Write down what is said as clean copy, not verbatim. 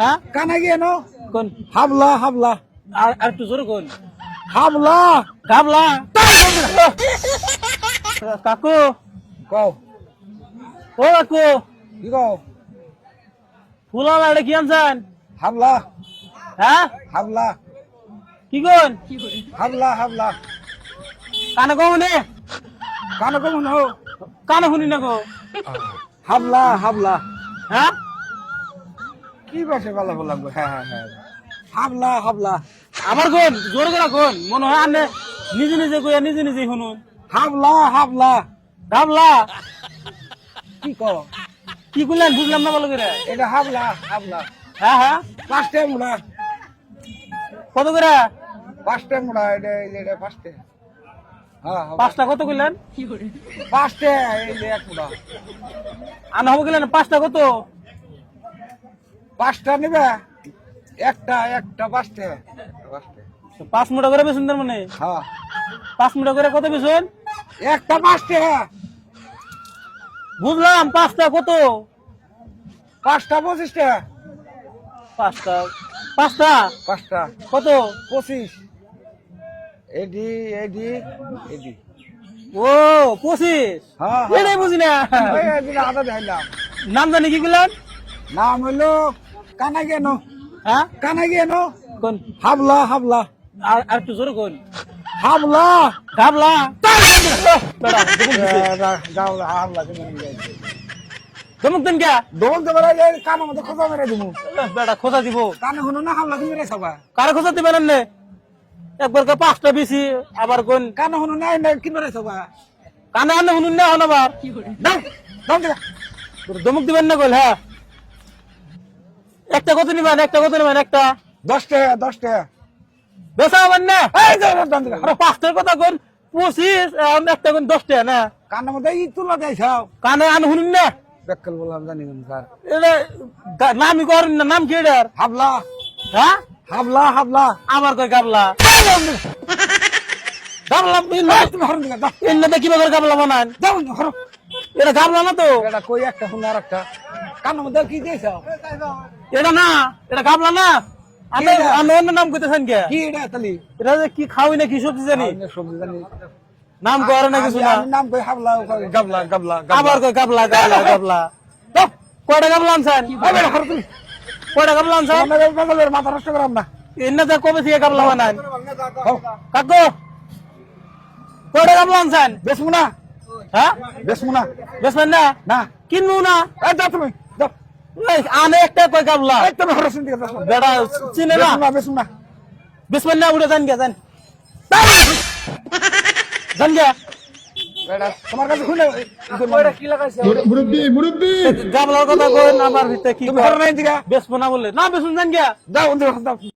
হ্যাঁ কানা গিয়ে নো কোন হাবলা হাবলা আর একটু জোরে কোন হাবলা গাবলা কাকু কও ও কাকু কি কও ফুলা লাড়ে কি আনছেন হাবলা হ্যাঁ হাবলা কি কোন হাবলা হাবলা কানে কো মানে কানা কম নো কানে শুনি না গো হাবলা হাবলা হ্যাঁ কি ভাষা বলা লাগবে হ্যাঁ হ্যাঁ হ্যাঁ হাবলা হাবলা আবার কোন জোরে করে কোন মনে হয় আনে নিজে নিজে কইয়া নিজে নিজে শুনুন হাবলা হাবলা গাবলা কি কও কি কইলেন বুঝলাম না ভালো করে এটা হাবলা হাবলা হ্যাঁ হ্যাঁ পাঁচটা মুড়া কত করে পাঁচটা মুড়া এটা পাঁচটা হ্যাঁ হ্যাঁ পাঁচটা কত কইলেন পাঁচটা এই যে এক মুড়া আনা হবে গেলেন পাঁচটা কত পাঁচটা নিবে একটা একটা পাঁচটা পাঁচটা 5 মুঠা করে বেচুন তার মানে হ্যাঁ 5 মুঠা করে কত বেচুন একটা পাঁচটা বুঝলাম পাঁচটা কত পাঁচটা 25 টাকা পাঁচটা পাঁচটা পাঁচটা কত 25 এডি এডি এডি ও 25 হ্যাঁ এটাই বুঝি না ওই এদিন আদা দেখাইলাম নাম জানি কি কইলেন নাম হইলো কানা গেন হ্যাঁ কানা গেন কোন হাবলা হাবলা আর একটু জোরে কোন হাবলা গাবলা বেড়া গাওলা হাবলা দমক দেন কে দোল দেবার কানা মধ্যে খোঁজা মেরে দিমু বেড়া খোঁজা দিব কানে হনো না হাবলা তুমি রে সবা কারে খোঁজা দিবেন না একবার কে পাঁচটা বেশি আবার কোন কানে হনো না কিনবে রে সবা কানে আনে শুনুন না হন আবার দাও দাও দেখা দমক দিবেন না কইল হ্যাঁ একটা কত নিবেন একটা কত নিবেন একটা 10 টাকা 10 টাকা বেচা হবেন না এই দাও দাও দেখা আরে পাঁচটার কথা কোন 25 আর একটা কোন 10 টাকা না কানের মধ্যে ই তুলা দেখাও কানে আনে শুনুন না বেকল বললাম জানি না স্যার এটা নামই করেন না নাম কি এটার হাবলা হ্যাঁ হাবলা হাবলা আমার কই গাবলা গাবলা তুমি হরন দিলা দাও এনে দেখি বাগর গাবলা বানান দাও হরো এটা গাবলা না তো এটা কই একটা হুন আর একটা কানের মধ্যে কি দেখাও এটা না এটা গাবলা না আমি আমি অন্য নাম কইতেছেন কে কি এটা তালি এটা যে কি খাওয়াই না কি সবজি জানি আমি সবজি জানি নাম করে না কিছু না আমি নাম কই হাবলা গাবলা গাবলা আবার কই গাবলা গাবলা গাবলা দাও কয়টা গাবলা আনছেন আবে হরো তুমি কয়টা গাবলা আনছেন আমাদের বাগলের মাথা নষ্ট করাম না এনে তো কবে থেকে গাবলা বানান হও কাকু কয়টা গাবলা আনছেন বেসমু না হ্যাঁ বেসমু না বেচবেন না না কিনবো না এই দাও তুমি দাও এই, আনে একটা কয় গাবলা এই তুমি হরো সিন দিকে দাও বেড়া চিনে না বেসমু না বেচবেন না উড়ে যান গে যান যান গে বেটা তোমার কাছে খুলে কি লাগাইছে মুরব্বী মুরব্বী গাবলার কথা কোন আমার ভিতরে কি তুমি হরো নাই দিকে বেচবো না বললে না বেচুন যান গে দাও দাও